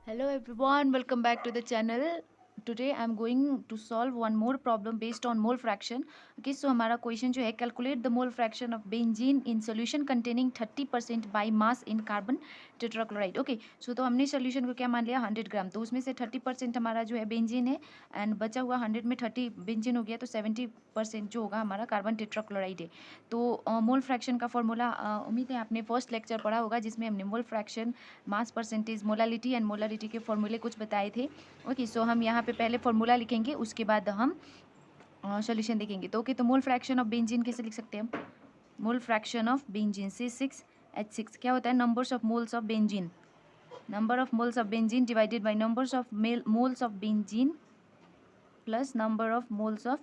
Hello everyone, welcome back to the channel. Today I am going to solve one more problem based on mole fraction. Okay, so हमारा question जो है calculate the mole fraction of benzene in solution containing 30% by mass in carbon tetrachloride. Okay, so तो हमने solution को क्या मान लिया 100 ग्राम, तो उसमें से 30% हमारा जो है बेंजीन है एंड बचा हुआ 100 में 30 बेंजीन हो गया तो 70% जो होगा हमारा कार्बन टेट्राक्लोराइड है. तो मोल फ्रैक्शन का फॉर्मूला उम्मीद है आपने फर्स्ट लेक्चर पढ़ा होगा जिसमें हमने mole fraction, mass percentage, molality and molarity के फॉर्मूले कुछ बताए थे. ओके, सो हम यहाँ पे पहले फॉर्मूला लिखेंगे, उसके बाद हम सॉल्यूशन देखेंगे. तो ओके, तो मोल फ्रैक्शन ऑफ बेंजीन कैसे लिख सकते हैं हम? मोल फ्रैक्शन ऑफ बेंजीन C6H6 क्या होता है? Numbers of moles of benzene, number of moles of benzene divided by numbers of moles of benzene plus number of moles of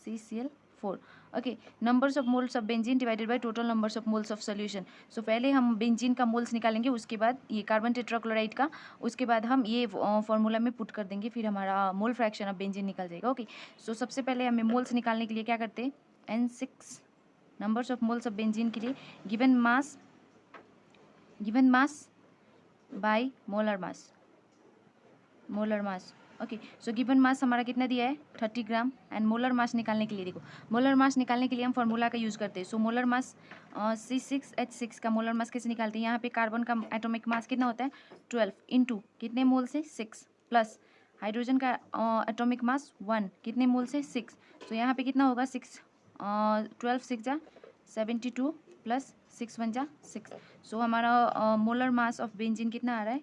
CCl4. Okay, numbers of moles of benzene divided by total numbers of moles of solution. So पहले हम benzene का moles निकालेंगे, उसके बाद ये carbon tetrachloride का, उसके बाद हम ये फॉर्मूला में पुट कर देंगे, फिर हमारा मोल फ्रैक्शन ऑफ बेंजीन निकल जाएगा. ओके, सो सबसे पहले हमें मोल्स निकालने के लिए क्या करते हैं? N6 numbers of moles of benzene के लिए given mass by molar mass. Okay, so given mass हमारा कितना दिया है 30 ग्राम एंड मोलर मास निकालने के लिए देखो, मोलर मास निकालने के लिए हम फार्मूला का यूज़ करते हैं. सो मोलर मास C6H6 का मोलर मास कैसे निकालते हैं? यहाँ पे कार्बन का एटॉमिक मास कितना होता है 12 इंटू कितने मोल से 6 प्लस हाइड्रोजन का एटॉमिक मास 1 कितने मोल से 6. सो यहाँ पे कितना होगा 6 12 6 जा 72 प्लस 6 1 जा 6. सो हमारा मोलर मास ऑफ बेंजीन कितना आ रहा है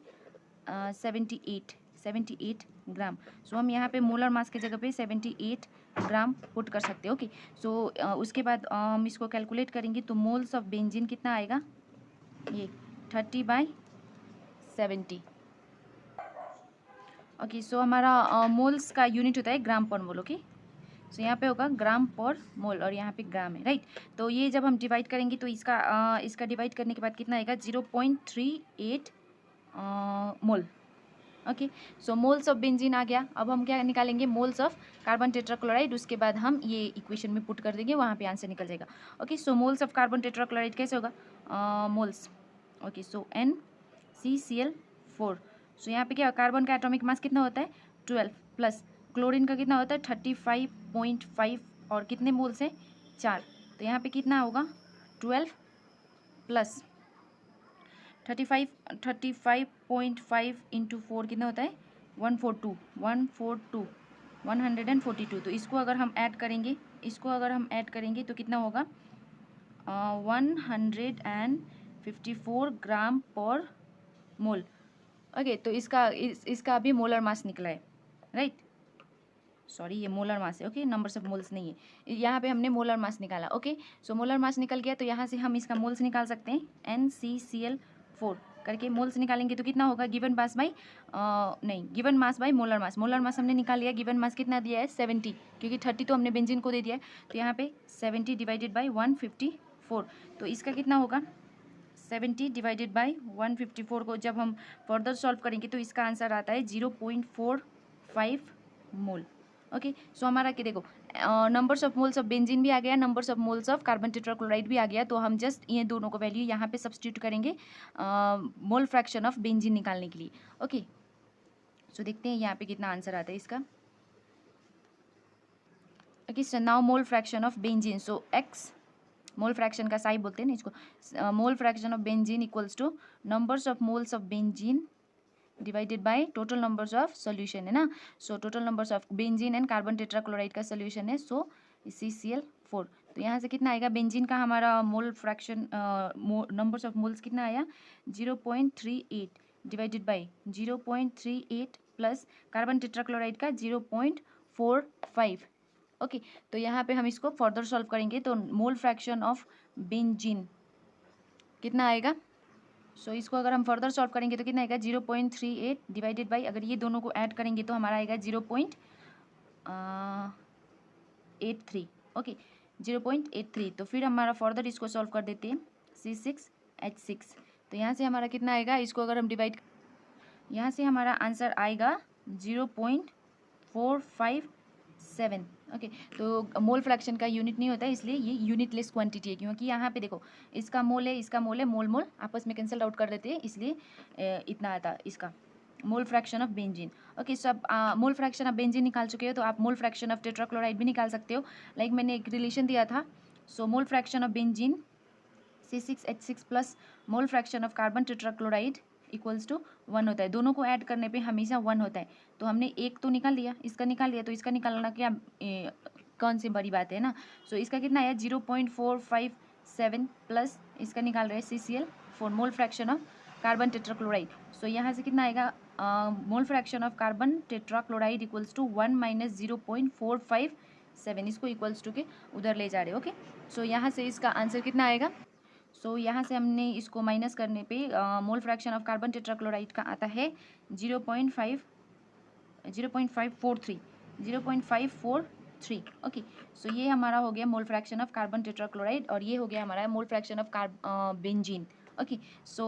78 ग्राम. सो हम यहाँ पे मोलर मास की जगह पे 78 ग्राम पुट कर सकते हैं. ओके, सो उसके बाद हम इसको कैलकुलेट करेंगे तो मोल्स ऑफ बेंजीन कितना आएगा, ये 30/70. ओके, सो हमारा मोल्स का यूनिट होता है ग्राम पर मोल. ओके, सो यहाँ पे होगा ग्राम पर मोल और यहाँ पे ग्राम है, राइट. तो ये जब हम डिवाइड करेंगे तो इसका डिवाइड करने के बाद कितना आएगा 0.38 mole. Okay, so moles of benzene आ गया. अब हम क्या निकालेंगे? Moles of carbon tetrachloride. उसके बाद हम ये इक्वेशन में पुट कर देंगे, वहाँ पे आंसर निकल जाएगा. Okay, so moles of carbon tetrachloride कैसे होगा? मोल्स. ओके, सो NCCl4. सो यहाँ पे क्या कार्बन का एटॉमिक मास कितना होता है 12 प्लस क्लोरीन का कितना होता है 35.5 और कितने मोल्स हैं 4. तो यहाँ पे कितना होगा 12 प्लस 35.5 इंटू 4 कितना होता है 142. तो इसको अगर हम ऐड करेंगे तो कितना होगा 154 ग्राम पर मोल. ओके, तो इसका अभी मोलर मास निकला है, राइट. सॉरी, ये मोलर मास है. ओके, नंबर्स ऑफ मोल्स नहीं है, यहाँ पे हमने मोलर मास निकाला. ओके, सो मोलर मास निकल गया तो यहाँ से हम इसका मोल्स निकाल सकते हैं. NCCl4 करके मोल्स निकालेंगे तो कितना होगा given mass by given mass by molar मास हमने निकाल लिया. गिवन मास कितना दिया है 70, क्योंकि 30 तो हमने बेंजीन को दे दिया है. तो यहाँ पे 70 डिवाइडेड बाई 154. तो इसका कितना होगा 70 डिवाइडेड बाई 154 को जब हम फर्दर सॉल्व करेंगे तो इसका आंसर आता है 0.45 मोल. ओके, सो हमारा क्या देखो numbers of moles of benzene भी आ गया, numbers of moles of carbon tetrachloride भी आ गया. तो हम जस्ट ये दोनों को वैल्यू यहाँ पे सब्स्टिट्यूट करेंगे मोल फ्रैक्शन ऑफ बेंजीन निकालने के लिए. ओके, सो देखते हैं यहाँ पे कितना आंसर आता है इसका. Okay, so now mole fraction of benzene. So x mole fraction का साई बोलते हैं ना इसको. मोल fraction of benzene equals to numbers of moles of benzene divided by total numbers of solution है ना. So total numbers of benzene and carbon tetrachloride का solution है सो CCl4. तो यहाँ से कितना आएगा बेंजीन का हमारा mole fraction numbers of moles कितना आया 0.38 divided by 0.38 plus carbon tetrachloride का 0.45. ओके, तो यहाँ पे हम इसको फर्दर सॉल्व करेंगे तो मोल फ्रैक्शन ऑफ बेंजीन कितना आएगा. सो इसको अगर हम फर्दर सॉल्व करेंगे तो कितना आएगा 0.38 डिवाइडेड बाई अगर ये दोनों को ऐड करेंगे तो हमारा आएगा 0.83. ओके, 0.83. तो फिर हमारा फर्दर इसको सॉल्व कर देते हैं C6H6. तो यहाँ से हमारा कितना आएगा, इसको अगर हम डिवाइड, यहाँ से हमारा आंसर आएगा 0.457 ओके तो मोल फ्रैक्शन का यूनिट नहीं होता है, इसलिए ये यूनिटलेस क्वांटिटी है, क्योंकि यहाँ पे देखो इसका मोल है, इसका मोल है, मोल मोल आपस में कैंसिल आउट कर देते हैं, इसलिए इतना आता है इसका मोल फ्रैक्शन ऑफ बेंजीन। ओके सो अब मोल फ्रैक्शन ऑफ बेंजीन निकाल चुके हो तो आप मोल फ्रैक्शन ऑफ टेट्राक्लोराइड भी निकाल सकते हो। लाइक मैंने एक रिलेशन दिया था, so mole fraction of benzene C6H6 plus mole fraction of carbon tetrachloride equals to 1 होता है। दोनों को ऐड करने पे हमेशा 1 होता है। तो हमने एक तो निकाल लिया, इसका निकाल लिया, तो इसका निकालना क्या कौन सी बड़ी बात है ना। सो इसका कितना आया 0.457 प्लस इसका निकाल रहे हैं CCl4 mole fraction of carbon tetrachloride. So यहाँ से कितना आएगा mole fraction of carbon tetrachloride equals to 1 minus 0.457, इसको इक्वल्स टू के उधर ले जा रहे हैं। ओके सो यहाँ से इसका आंसर कितना आएगा। सो यहाँ से हमने इसको माइनस करने पे मोल फ्रैक्शन ऑफ कार्बन टेट्राक्लोराइड का आता है 0.543। ओके सो ये हमारा हो गया मोल फ्रैक्शन ऑफ कार्बन टेट्राक्लोराइड, और ये हो गया हमारा मोल fraction of benzene. Okay so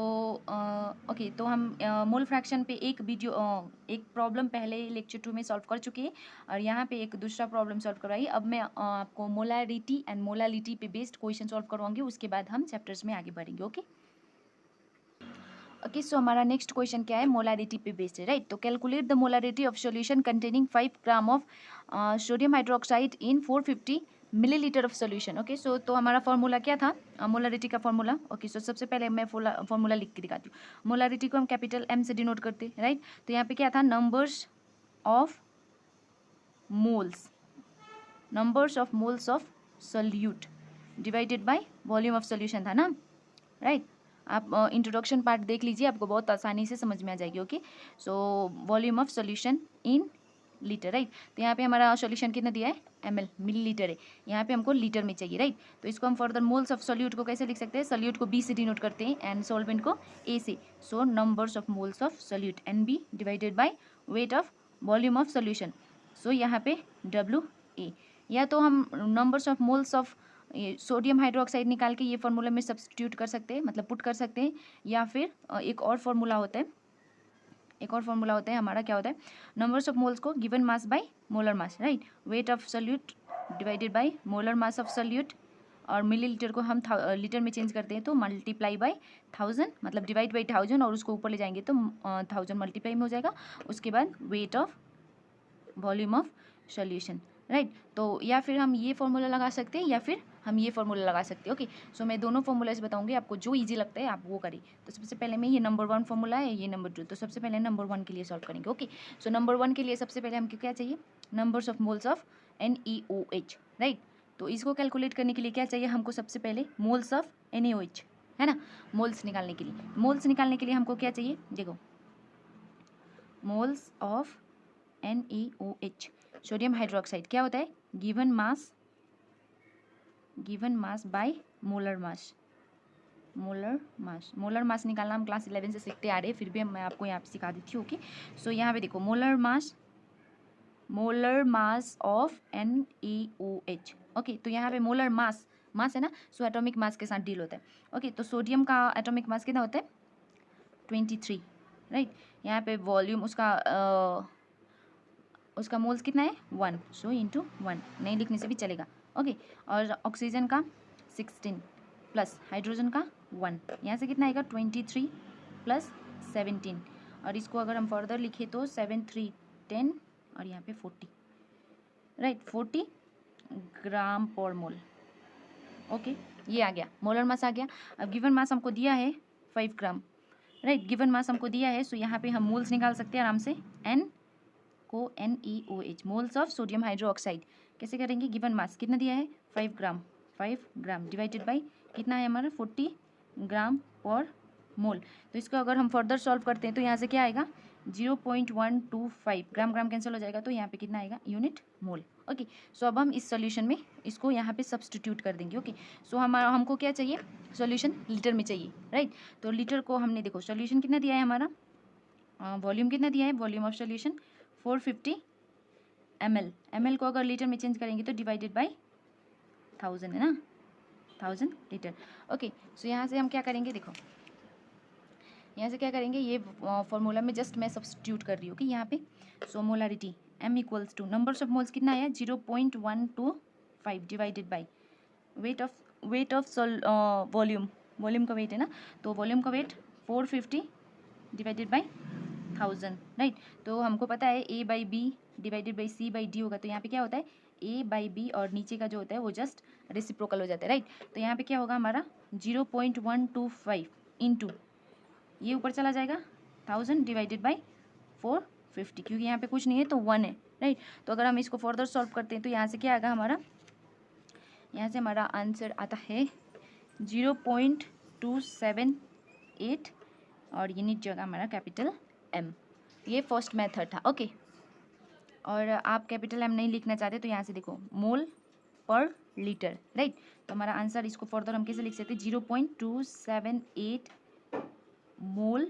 okay तो हम मोल फ्रैक्शन पे एक वीडियो एक प्रॉब्लम पहले लेक्चर 2 में सॉल्व कर चुके हैं, और यहाँ पे एक दूसरा प्रॉब्लम सॉल्व करवाई। अब मैं आपको मोलारिटी एंड मोलालिटी पे बेस्ड क्वेश्चन सॉल्व करवाऊंगी, उसके बाद हम चैप्टर्स में आगे बढ़ेंगे। ओके ओके सो हमारा नेक्स्ट क्वेश्चन क्या है, मोलारिटी पे बेस्ड है, राइट। तो calculate the molarity of solution containing 5 gram of sodium hydroxide in 450 millilitre of solution. Okay so तो हमारा फॉर्मूला क्या था मोलारिटी का फॉर्मूला। ओके सो सबसे पहले मैं फॉर्मूला लिख के दिखाती हूँ। मोलारिटी को हम कैपिटल M से डिनोट करते हैं, राइट। तो यहाँ पे क्या था numbers of moles of solute divided by volume of solution था ना, राइट। आप इंट्रोडक्शन पार्ट देख लीजिए, आपको बहुत आसानी से समझ में आ जाएगी। Okay so volume of solution in litre, right. तो यहाँ पे हमारा सोल्यूशन कितना दिया है ml मिलीलीटर है, यहाँ पे हमको लीटर में चाहिए, राइट। तो इसको हम फर्दर मोल्स ऑफ सोल्यूट को कैसे लिख सकते हैं, सोल्यूट को B से डिनोट करते हैं एंड सॉल्वेंट को A से। So numbers of moles of solute NB divided by weight of volume of solution. So यहाँ पे WA, या तो हम numbers of moles of sodium hydroxide निकाल के ये फार्मूला में सब्स्टिट्यूट कर सकते हैं, मतलब पुट कर सकते हैं, या फिर एक और फार्मूला होता है हमारा क्या होता है नंबर्स ऑफ मोल्स को given mass by molar mass, right. Weight of solute divided bye molar mass of solute, और मिलीलीटर को हम लीटर में चेंज करते हैं तो मल्टीप्लाई बाय 1000, मतलब डिवाइड बाय 1000, और उसको ऊपर ले जाएंगे तो 1000 मल्टीप्लाई में हो जाएगा। उसके बाद wait of volume of solution, right. तो या फिर हम ये फॉर्मूला लगा सकते हैं, या फिर हम ये फॉर्मूला लगा सकते हैं। ओके सो मैं दोनों फॉर्मूलाज बताऊंगी, आपको जो इजी लगता है आप वो करिए। तो सबसे पहले मैं ये नंबर 1 फॉर्मूला है, ये नंबर 2, तो सबसे पहले नंबर 1 के लिए सॉल्व करेंगे। ओके सो नंबर 1 के लिए सबसे पहले हमको क्या चाहिए numbers of moles of NeOH, right. तो इसको कैलकुलेट करने के लिए क्या चाहिए हमको, सबसे पहले मोल्स ऑफ NaOH, है ना। मोल्स निकालने के लिए हमको क्या चाहिए, देखो moles of NaOH sodium hydroxide क्या होता है गिवन मास बाय मोलर मास निकालना हम क्लास 11 से सीखते आ रहे हैं, फिर भी मैं आपको यहाँ पे सिखा देती हूँ। ओके सो यहाँ पे देखो molar mass of NaOH। Okay तो यहाँ पे मोलर मास है ना, सो एटॉमिक मास के साथ डील होता है। ओके तो सोडियम का एटॉमिक मास कितना होता है 23, राइट। यहाँ पे वॉल्यूम उसका मोल्स कितना है 1, सो इंटू 1 नहीं लिखने से भी चलेगा। ओके और ऑक्सीजन का 16 प्लस हाइड्रोजन का 1, यहाँ से कितना आएगा 23 प्लस 17, और इसको अगर हम फर्दर लिखे तो 7 3 10 और यहाँ पे 40, राइट 40 ग्राम पर मोल। ओके ये आ गया मोलर मास आ गया। अब गिवन मास हमको दिया है 5 ग्राम, राइट। गिवन मास हमको दिया है, सो यहाँ पे हम मोल्स निकाल सकते हैं आराम से। NeOH moles of sodium hydroxide कैसे करेंगे, गिवन मास कितना दिया है 5 ग्राम डिवाइडेड बाय कितना है हमारा 40 ग्राम पर मोल। तो इसको अगर हम फर्दर सॉल्व करते हैं तो यहाँ से क्या आएगा 0.125 ग्राम कैंसिल हो जाएगा, तो यहाँ पे कितना आएगा यूनिट मोल। ओके सो अब हम इस सॉल्यूशन में इसको यहाँ पे सब्स्टिट्यूट कर देंगे। ओके सो हमको क्या चाहिए सॉल्यूशन लीटर में चाहिए, राइट। तो लीटर को हमने देखो सॉल्यूशन कितना दिया है हमारा, वॉल्यूम कितना दिया है, वॉल्यूम ऑफ सॉल्यूशन 450 ml को अगर लीटर में चेंज करेंगे तो डिवाइडेड बाय 1000 है ना, 1000 लीटर। ओके सो यहाँ से हम क्या करेंगे, देखो यहाँ से क्या करेंगे, ये फॉर्मूला में जस्ट मैं सब्स्टिट्यूट कर रही हूँ कि यहाँ पे so molarity m equals to numbers of moles कितना आया 0.125 divided by weight of volume, volume का वेट है ना, तो वॉल्यूम का वेट 450 डिवाइडेड बाई 1000, राइट। तो हमको पता है a by B divided by c by D होगा, तो यहाँ पे क्या होता है a बाई बी और नीचे का जो होता है वो जस्ट रेसिप्रोकल हो जाता है, राइट। तो यहाँ पे क्या होगा हमारा 0.125 इंटू ये ऊपर चला जाएगा 1000 डिवाइडेड बाई 450, क्योंकि यहाँ पे कुछ नहीं है तो 1 है, राइट। तो अगर हम इसको फर्दर सॉल्व करते हैं तो यहाँ से क्या आएगा हमारा, यहाँ से हमारा आंसर आता है 0.278 और यूनिट जो होगा हमारा कैपिटल M। ये फर्स्ट मेथड था, ओके। और आप कैपिटल M नहीं लिखना चाहते तो यहाँ से देखो मोल पर लीटर, राइट। तो हमारा आंसर इसको फर्दर हम कैसे लिख सकते हैं 0.278 मोल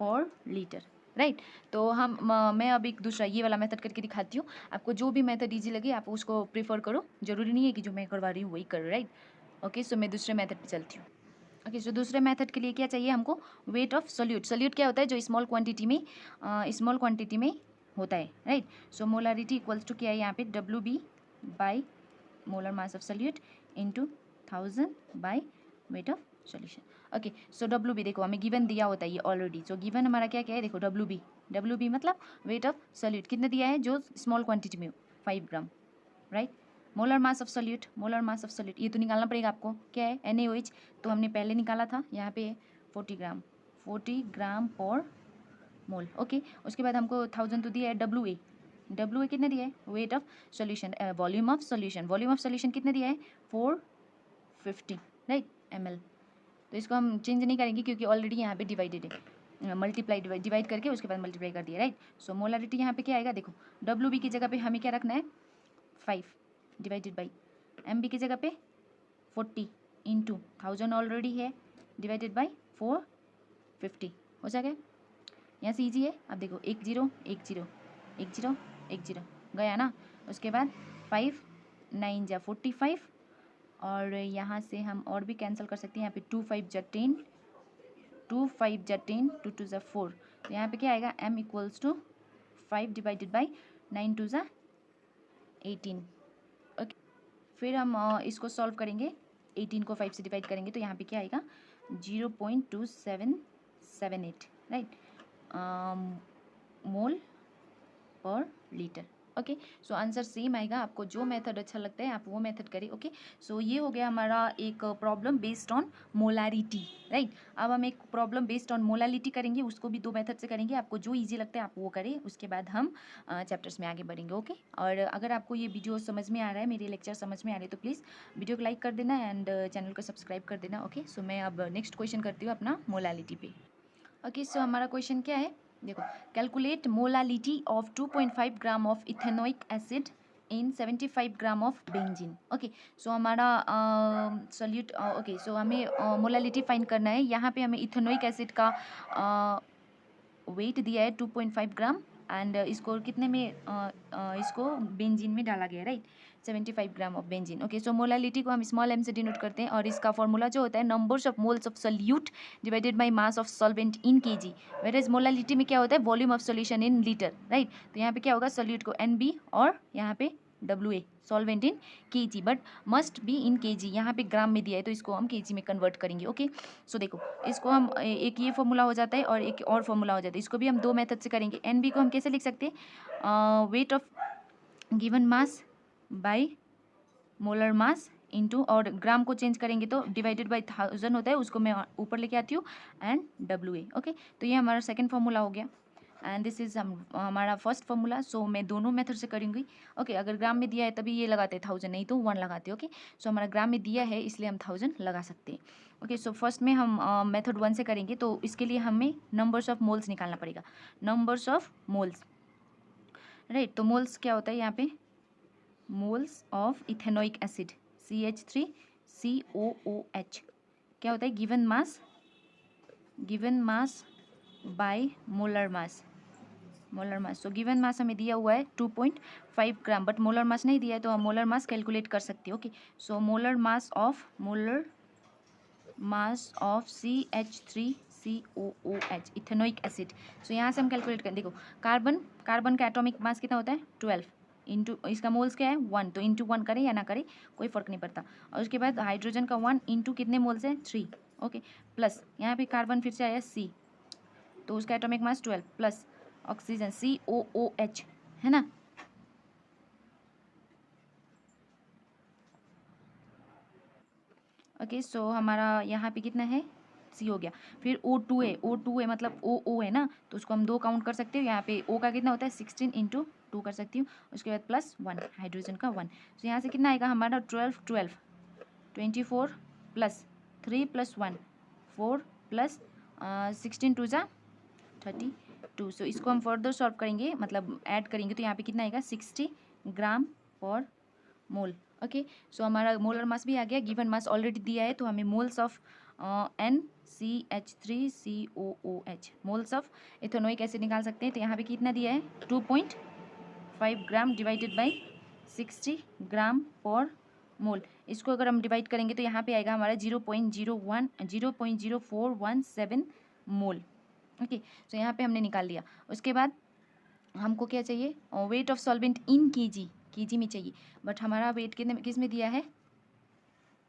पर लीटर, राइट। तो हम मैं अब एक दूसरा ये वाला मेथड करके दिखाती हूँ। आपको जो भी मेथड इजी लगे आप उसको प्रीफर करो, जरूरी नहीं है कि जो मैं करवा रही हूँ वही करो, राइट। ओके, सो मैं दूसरे मेथड पे चलती हूँ। ओके, सो दूसरे मेथड के लिए क्या चाहिए हमको, वेट ऑफ सोल्यूट। सोल्यूट क्या होता है, जो स्मॉल क्वांटिटी में होता है, right. So molarity equals to क्या है यहाँ पे WB by molar mass of solute into 1000 by weight of solution. Okay, so WB देखो हमें गिवन दिया होता है ये ऑलरेडी। सो गिवन हमारा क्या क्या है, देखो WB मतलब वेट ऑफ सोल्यूट कितना दिया है, जो स्मॉल क्वांटिटी में 5 gram, right. Molar mass of solute ये तो निकालना पड़ेगा आपको, क्या है NaOH, तो हमने पहले निकाला था, यहाँ पे 40 ग्राम पर मोल, ओके। उसके बाद हमको 1000 तो दिया है WA कितना दिया है, weight of solution, volume of solution कितना दिया है 450, राइट, ml। तो इसको हम चेंज नहीं करेंगे क्योंकि ऑलरेडी यहाँ पे डिवाइडेड है, मल्टीप्लाई डिवाइड करके उसके बाद मल्टीप्लाई कर दिया, राइट। सो मोलारिटी यहाँ पे क्या आएगा, देखो WB की जगह पे हमें क्या रखना है 5 डिवाइडेड बाई MB की जगह पे 40 इंटू 1000 ऑलरेडी है डिवाइडेड बाई 450 हो जाएगा। यहाँ से ईजी है, अब देखो 1 0 1 0 1 0 1 0 गया ना। उसके बाद 5 9 जा 45 और यहाँ से हम और भी कैंसिल कर सकते हैं, यहाँ पे 2 5 जा 10 2 5 जा 10 2 2 जा 4, तो यहाँ पे क्या आएगा M equals to 5 divided by 9 2 जा 18, ओके। फिर हम इसको सॉल्व करेंगे, 18 को 5 से डिवाइड करेंगे तो यहाँ पे क्या आएगा 0.2778, राइट, मोल पर litre, okay. So answer same आएगा, आपको जो मेथड अच्छा लगता है आप वो मेथड करें, ओके। सो ये हो गया हमारा एक problem based on molarity, right. अब हम एक प्रॉब्लम बेस्ड ऑन मोलारिटी करेंगे, उसको भी 2 मेथड से करेंगे, आपको जो ईजी लगता है आप वो करें, उसके बाद हम चैप्टर्स में आगे बढ़ेंगे, ओके। और अगर आपको ये वीडियो समझ में आ रहा है, मेरे लेक्चर समझ में आ रहे हैं तो प्लीज़ वीडियो को लाइक कर देना एंड चैनल को सब्सक्राइब कर देना, ओके। सो मैं अब नेक्स्ट क्वेश्चन करती हूँ अपना मोलारिटी पे, ओके। सो हमारा क्वेश्चन क्या है, देखो calculate molality of 2.5 gram of ethanoic acid in 75 gram of benzene, okay. So हमारा सोल्यूट, ओके। सो हमें मोलालिटी फाइंड करना है, यहाँ पे हमें इथेनोइक एसिड का वेट दिया है 2.5 ग्राम एंड इसको कितने में इसको बेंजीन में डाला गया है, right, 75 gram of benzene, okay. So molality को हम स्मॉल m से डिनोट करते हैं और इसका फॉर्मूला जो होता है numbers of moles of solute divided by mass of solvent in kg, where molality में क्या होता है volume of solution in litre, right. तो यहाँ पे क्या होगा सोल्यूट को NB और यहाँ पे WA solvent in kg, but must be in kg, यहाँ पे ग्राम में दिया है तो इसको हम kg में कन्वर्ट करेंगे, ओके। सो देखो इसको हम एक ये फॉर्मूला हो जाता है और एक और फॉर्मूला हो जाता है, इसको भी हम 2 मेथड से करेंगे। NB को हम कैसे लिख सकते हैं, weight of given mass by molar mass into, और ग्राम को चेंज करेंगे तो डिवाइडेड बाय 1000 होता है, उसको मैं ऊपर लेके आती हूँ एंड WA, ओके। तो ये हमारा सेकंड फॉर्मूला हो गया एंड दिस इज हमारा फर्स्ट फॉर्मूला। सो मैं दोनों मेथड से करूँगी, ओके। अगर ग्राम में दिया है तभी ये लगाते हैं 1000, नहीं तो 1 लगाते, ओके। सो हमारा ग्राम में दिया है इसलिए हम 1000 लगा सकते हैं, ओके। सो फर्स्ट में हम मेथड 1 से करेंगे, तो इसके लिए हमें नंबर्स ऑफ मोल्स निकालना पड़ेगा, नंबर्स ऑफ मोल्स, राइट। तो मोल्स क्या होता है यहाँ पे, moles of ethanoic acid CH3COOH क्या होता है, given mass by molar mass, so given mass हमें दिया हुआ है 2.5 ग्राम, बट मोलर मास नहीं दिया है तो हम मोलर मास कैलकुलेट कर सकते हैं, okay. So molar mass of CH3 COOH, ethanoic acid. So यहाँ से हम कैलकुलेट करें, देखो कार्बन का एटॉमिक मास कितना होता है 12 इंटू इसका मोल्स क्या है 1, तो इंटू 1 करें या ना करें कोई फर्क नहीं पड़ता। और उसके बाद हाइड्रोजन का 1 इंटू कितने मोल्स है 3, ओके, प्लस यहाँ पे कार्बन फिर से आया C, तो उसका atomic mass 12 plus oxygen COOH, है ना। ओके, सो हमारा यहाँ पे कितना है C हो गया। फिर O2 है मतलब OO है ना, तो उसको हम 2 काउंट कर सकते हो। यहाँ पे O का कितना होता है 16 इंटू 2 कर सकती हूँ। उसके बाद प्लस 1 हाइड्रोजन का 1, तो यहाँ से कितना आएगा हमारा 12 24 प्लस 3 प्लस 1 4 प्लस 16 टू जा 32। सो इसको हम फर्दर सॉल्व करेंगे, मतलब ऐड करेंगे, तो यहाँ पे कितना आएगा 60 gram per mole. Okay, so हमारा मोलर मास भी आ गया, गिवन मास ऑलरेडी दिया है, तो हमें moles of NCH3COOH moles of ethanoic acid निकाल सकते हैं। तो यहाँ पे कितना दिया है 2.5 gram divided by 60 gram per मोल। इसको अगर हम डिवाइड करेंगे तो यहाँ पे आएगा हमारा 0.0417 मोल। ओके, सो यहाँ पे हमने निकाल लिया। उसके बाद हमको क्या चाहिए, wait of solvent in KG में चाहिए, बट हमारा वेट किस में दिया है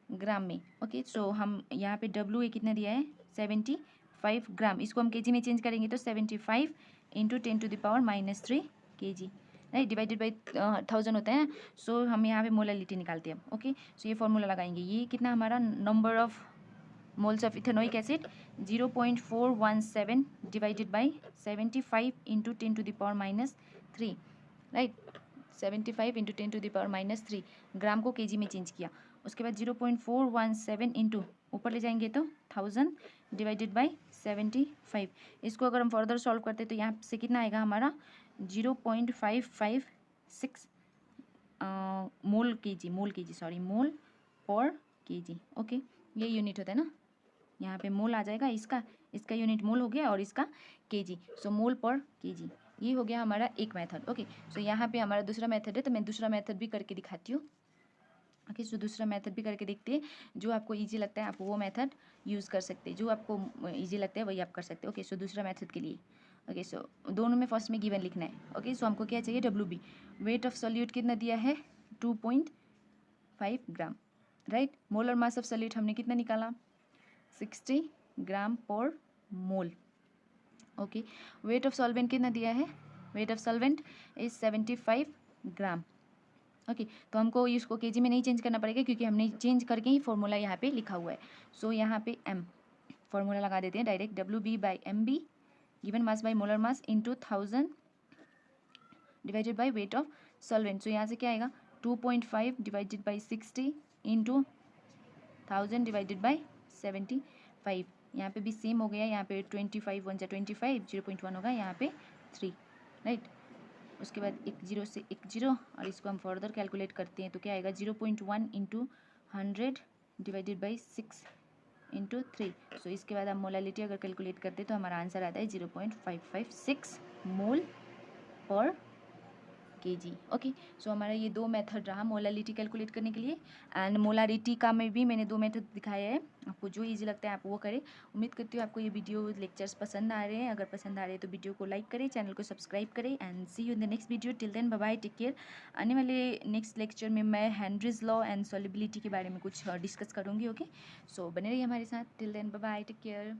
ग्राम में। ओके, सो हम यहाँ पे WA कितना दिया है 75 ग्राम, इसको हम केजी में चेंज करेंगे तो 75 into 10⁻³ kg, right, divided by 1000 होता है। सो हम यहाँ पे मोलालिटी निकालते हैं। ओके, सो ये फॉर्मूला लगाएंगे, ये कितना हमारा number of moles of ethanoic acid 0.417 divided by 75 into 10⁻³ right, 75 into 10⁻³ ग्राम को केजी में चेंज किया। उसके बाद 0.417 इंटू ऊपर ले जाएंगे तो 1000 डिवाइडेड बाई 75। इसको अगर हम फर्दर सॉल्व करते तो यहाँ से कितना आएगा हमारा 0.556 मोल पर केजी। ओके, ये यूनिट होता है ना, यहाँ पे मोल आ जाएगा, इसका यूनिट मोल हो गया और इसका केजी, सो मोल पर केजी। ये हो गया हमारा एक मेथड। ओके, सो यहाँ पे हमारा दूसरा मेथड है, तो मैं दूसरा मेथड भी करके दिखाती हूँ। ओके, सो दूसरा मेथड भी करके देखते हैं, जो आपको इजी लगता है आप वो मेथड यूज़ कर सकते हैं, जो आपको इजी लगता है वही आप कर सकते हैं। ओके, सो दूसरा मेथड के लिए, ओके, सो दोनों में फर्स्ट में गिवन लिखना है। ओके, सो हमको क्या चाहिए WB, वेट ऑफ सॉल्यूट कितना दिया है 2.5 gram, right. Molar mass of solute हमने कितना निकाला 60 gram per mole. Okay, weight of solvent कितना दिया है, weight of solvent is 75 gram. Okay, तो हमको इसको केजी में नहीं चेंज करना पड़ेगा क्योंकि हमने चेंज करके ही फॉर्मूला यहाँ पे लिखा हुआ है। सो यहाँ पे M फॉर्मूला लगा देते हैं direct, WB/MB given mass by molar mass into 1000 divided by weight of solvent. So यहाँ से क्या आएगा 2.5 divided by 60 into 1000 divided by 75। यहाँ पे भी सेम हो गया, यहाँ पे 25 1 25 0.1 होगा, यहाँ पे 3, राइट। उसके बाद एक 0 से एक 0 और इसको हम फर्दर कैलकुलेट करते हैं तो क्या आएगा 0.1 इंटू 100 डिवाइडेड बाई 6 इंटू 3। सो इसके बाद हम मोलालिटी अगर कैलकुलेट करते हैं तो हमारा आंसर आता है 0.556 मोल पर केजी। ओके, सो हमारा ये 2 मेथड रहा मोलालिटी कैलकुलेट करने के लिए, एंड मोलारिटी का में भी मैंने 2 मेथड दिखाया है, आपको जो इजी लगता है आप वो करें। उम्मीद करती हूँ आपको ये वीडियो लेक्चर्स पसंद आ रहे हैं, अगर पसंद आ रहे हैं तो वीडियो को लाइक करें, चैनल को सब्सक्राइब करें, and see you in the next video. Till then bye bye, take care. आने वाले नेक्स्ट लेक्चर में मैं हेनरीज लॉ एंड सॉल्युबिलिटी के बारे में कुछ डिस्कस करूँगी। ओके, सो बने रहिए हमारे साथ। Till then bye bye, take care.